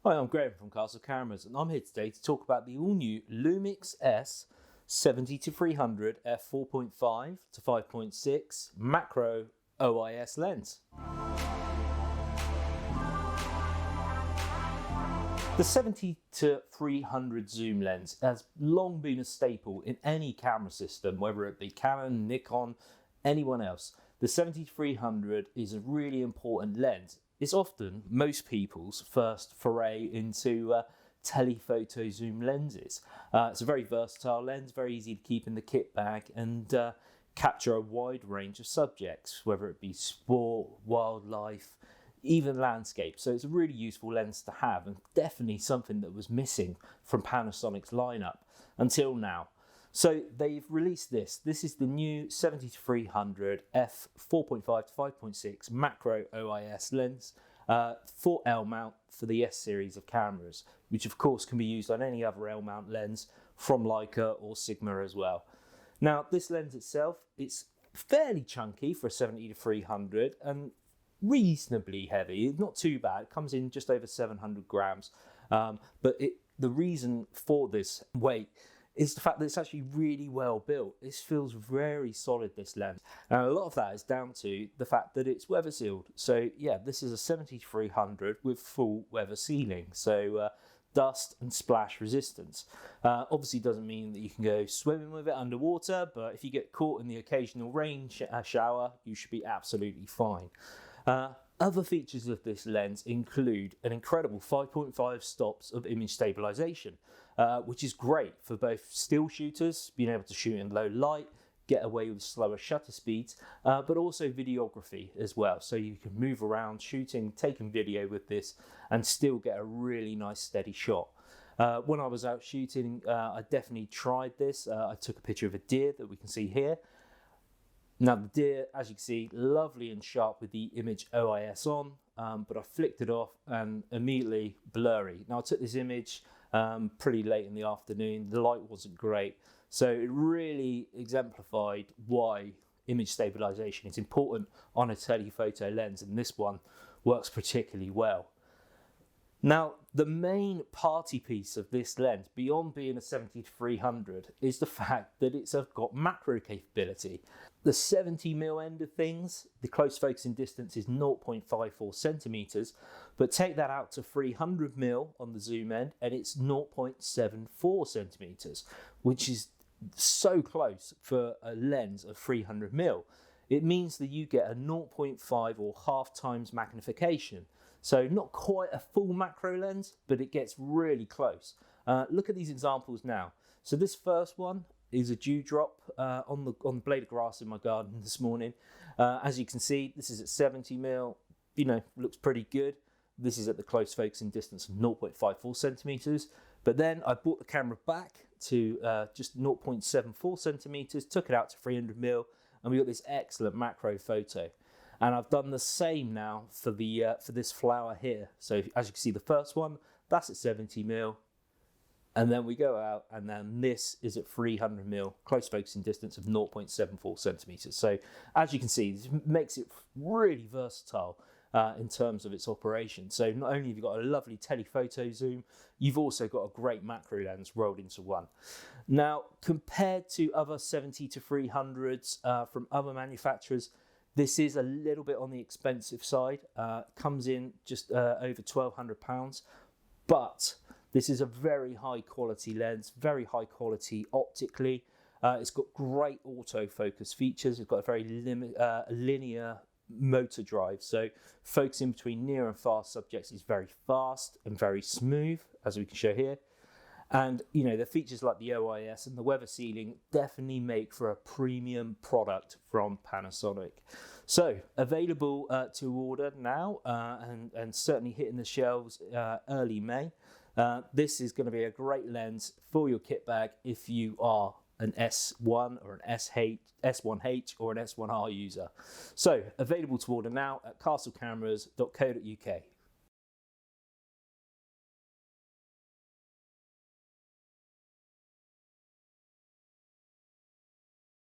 Hi, I'm Graham from Castle Cameras, and I'm here today to talk about the all-new Lumix S 70-300 f4.5 to 5.6 Macro OIS lens. The 70-300 zoom lens has long been a staple in any camera system, whether it be Canon, Nikon, anyone else. The 70-300 is a really important lens. It's often most people's first foray into telephoto zoom lenses. It's a very versatile lens, very easy to keep in the kit bag and capture a wide range of subjects, whether it be sport, wildlife, even landscape. So it's a really useful lens to have, and definitely something that was missing from Panasonic's lineup until now. So they've released this. This is the new 70-300 f4.5 to 5.6 Macro OIS lens for L-Mount for the S series of cameras, which of course can be used on any other L-Mount lens from Leica or Sigma as well. Now this lens itself, it's fairly chunky for a 70-300 and reasonably heavy, not too bad. It comes in just over 700 grams, but the reason for this weight is the fact that it's actually really well built. This feels very solid, this lens. And a lot of that is down to the fact that it's weather sealed. So yeah, this is a 70-300 with full weather sealing. So dust and splash resistance. Obviously doesn't mean that you can go swimming with it underwater, but if you get caught in the occasional rain shower, you should be absolutely fine. Other features of this lens include an incredible 5.5 stops of image stabilization, which is great for both still shooters, being able to shoot in low light, get away with slower shutter speeds, but also videography as well. So you can move around shooting, taking video with this and still get a really nice steady shot. When I was out shooting, I definitely tried this. I took a picture of a deer that we can see here. Now the deer, as you can see, lovely and sharp with the image OIS on, but I flicked it off and immediately blurry. Now I took this image pretty late in the afternoon, the light wasn't great, so it really exemplified why image stabilization is important on a telephoto lens, and this one works particularly well. Now, the main party piece of this lens, beyond being a 70-300, is the fact that it's got macro capability. The 70mm end of things, the close focusing distance is 0.54 centimeters, but take that out to 300mm on the zoom end and it's 0.74 centimeters, which is so close for a lens of 300mm. It means that you get a 0.5 or half times magnification. So not quite a full macro lens, but it gets really close. Look at these examples now. So this first one is a dewdrop on the blade of grass in my garden this morning. As you can see, this is at 70mm, looks pretty good. This is at the close focusing distance of 0.54 centimeters. But then I brought the camera back to just 0.74 centimeters, took it out to 300mm, and we got this excellent macro photo. And I've done the same now for this flower here. So as you can see, the first one, that's at 70mm. And then we go out, and then this is at 300mm, close focusing distance of 0.74 centimeters. So as you can see, this makes it really versatile in terms of its operation. So not only have you got a lovely telephoto zoom, you've also got a great macro lens rolled into one. Now, compared to other 70-300s from other manufacturers, this is a little bit on the expensive side, comes in just over £1,200, but this is a very high quality lens, very high quality optically. It's got great autofocus features. It's got a very linear motor drive, so focusing between near and far subjects is very fast and very smooth, as we can show here. And the features like the OIS and the weather sealing definitely make for a premium product from Panasonic. So available to order now and certainly hitting the shelves early May. This is going to be a great lens for your kit bag if you are an S1 or an S1H or an S1R user. So available to order now at castlecameras.co.uk.